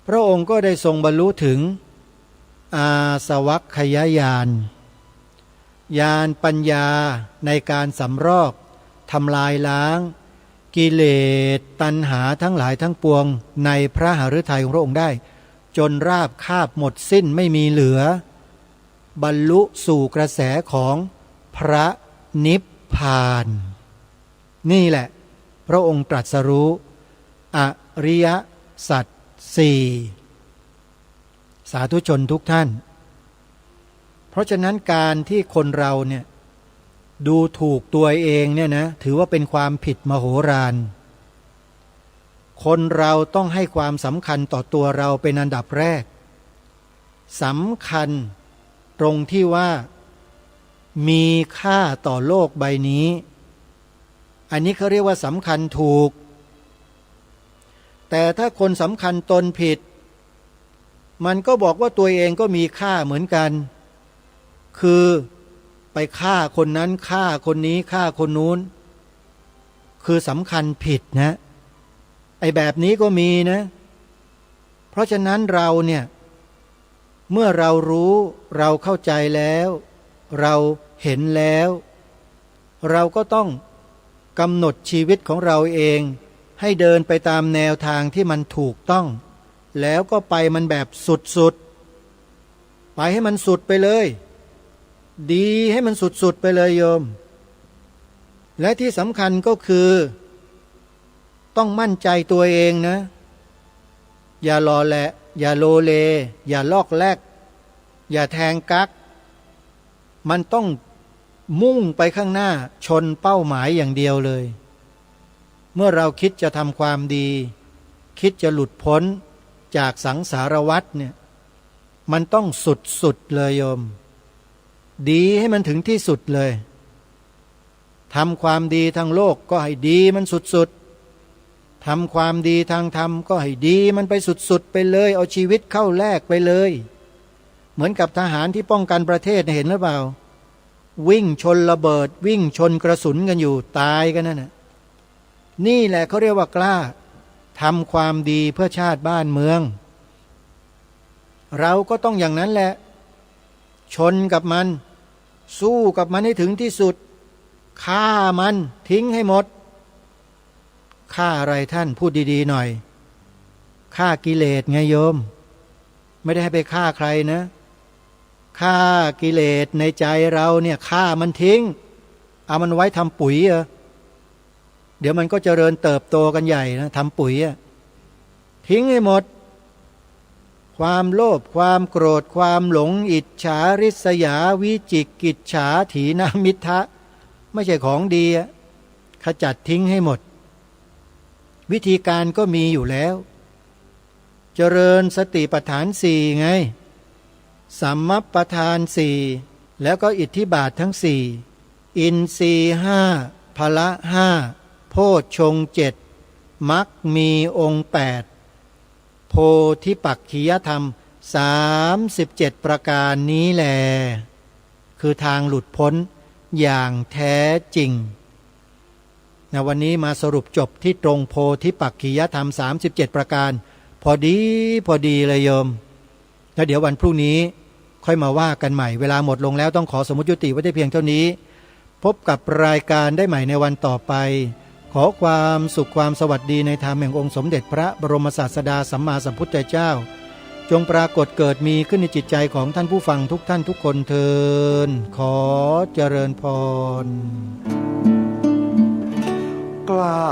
พระองค์ก็ได้ทรงบรรลุถึงอาสวัคคยญาณญาณปัญญาในการสำรอกทำลายล้างกิเลสตัณหาทั้งหลายทั้งปวงในพระหฤทัยของพระองค์ได้จนราบคาบหมดสิ้นไม่มีเหลือบรรลุสู่กระแสของพระนิพพานนี่แหละพระองค์ตรัสรู้อริยสัจสี่สาธุชนทุกท่านเพราะฉะนั้นการที่คนเราเนี่ยดูถูกตัวเองเนี่ยนะถือว่าเป็นความผิดมโหฬารคนเราต้องให้ความสำคัญต่อตัวเราเป็นอันดับแรกสำคัญตรงที่ว่ามีค่าต่อโลกใบนี้อันนี้เขาเรียกว่าสำคัญถูกแต่ถ้าคนสำคัญตนผิดมันก็บอกว่าตัวเองก็มีค่าเหมือนกันคือไปฆ่าคนนั้นฆ่าคนนี้ฆ่าคนนู้นคือสำคัญผิดนะไอ้แบบนี้ก็มีนะเพราะฉะนั้นเราเนี่ยเมื่อเรารู้เราเข้าใจแล้วเราเห็นแล้วเราก็ต้องกำหนดชีวิตของเราเองให้เดินไปตามแนวทางที่มันถูกต้องแล้วก็ไปมันแบบสุดๆไปให้มันสุดไปเลยดีให้มันสุดๆไปเลยโยมและที่สำคัญก็คือต้องมั่นใจตัวเองนะอย่ารอแหละอย่าโลเลอย่าลอกแลกอย่าแทงกักมันต้องมุ่งไปข้างหน้าชนเป้าหมายอย่างเดียวเลยเมื่อเราคิดจะทำความดีคิดจะหลุดพ้นจากสังสารวัฏเนี่ยมันต้องสุดๆเลยโยมดีให้มันถึงที่สุดเลยทำความดีทางโลกก็ให้ดีมันสุดๆทำความดีทางธรรมก็ให้ดีมันไปสุดๆไปเลยเอาชีวิตเข้าแลกไปเลยเหมือนกับทหารที่ป้องกันประเทศเห็นหรือเปล่าวิ่งชนระเบิดวิ่งชนกระสุนกันอยู่ตายกันนั่นน่ะนี่แหละเขาเรียกว่ากล้าทำความดีเพื่อชาติบ้านเมืองเราก็ต้องอย่างนั้นแหละชนกับมันสู้กับมันให้ถึงที่สุดฆ่ามันทิ้งให้หมดฆ่าอะไรท่านพูดดีๆหน่อยฆ่ากิเลสไงโยมไม่ได้ให้ไปฆ่าใครนะฆ่ากิเลสในใจเราเนี่ยฆ่ามันทิ้งเอามันไว้ทำปุ๋ยเดี๋ยวมันก็เจริญเติบโตกันใหญ่นะทำปุ๋ยทิ้งให้หมดความโลภความโกรธความหลงอิจฉาริษยาวิจิกิจฉาถีนมิทธะไม่ใช่ของดีขจัดทิ้งให้หมดวิธีการก็มีอยู่แล้วเจริญสติปัฏฐานสี่ไงสัมมัปปทานสี่แล้วก็อิทธิบาททั้งสี่อินทรีย์ห้าพละห้าโพชฌงค์เจ็ดมรรคมีองค์8โพธิปักขิยธรรม37ประการนี้แลคือทางหลุดพ้นอย่างแท้จริงนะวันนี้มาสรุปจบที่ตรงโพธิปักขิยธรรม37ประการพอดีเลยโยมแล้วเดี๋ยววันพรุ่งนี้ค่อยมาว่ากันใหม่เวลาหมดลงแล้วต้องขอสมมุติยุติไว้ได้เพียงเท่านี้พบกับรายการได้ใหม่ในวันต่อไปขอความสุขความสวัสดีในธรรมแห่งองค์สมเด็จพระบรมศาสดาสัมมาสัมพุทธเจ้าจงปรากฏเกิดมีขึ้นในจิตใจของท่านผู้ฟังทุกท่านทุกคนเทินขอเจริญพร กล้า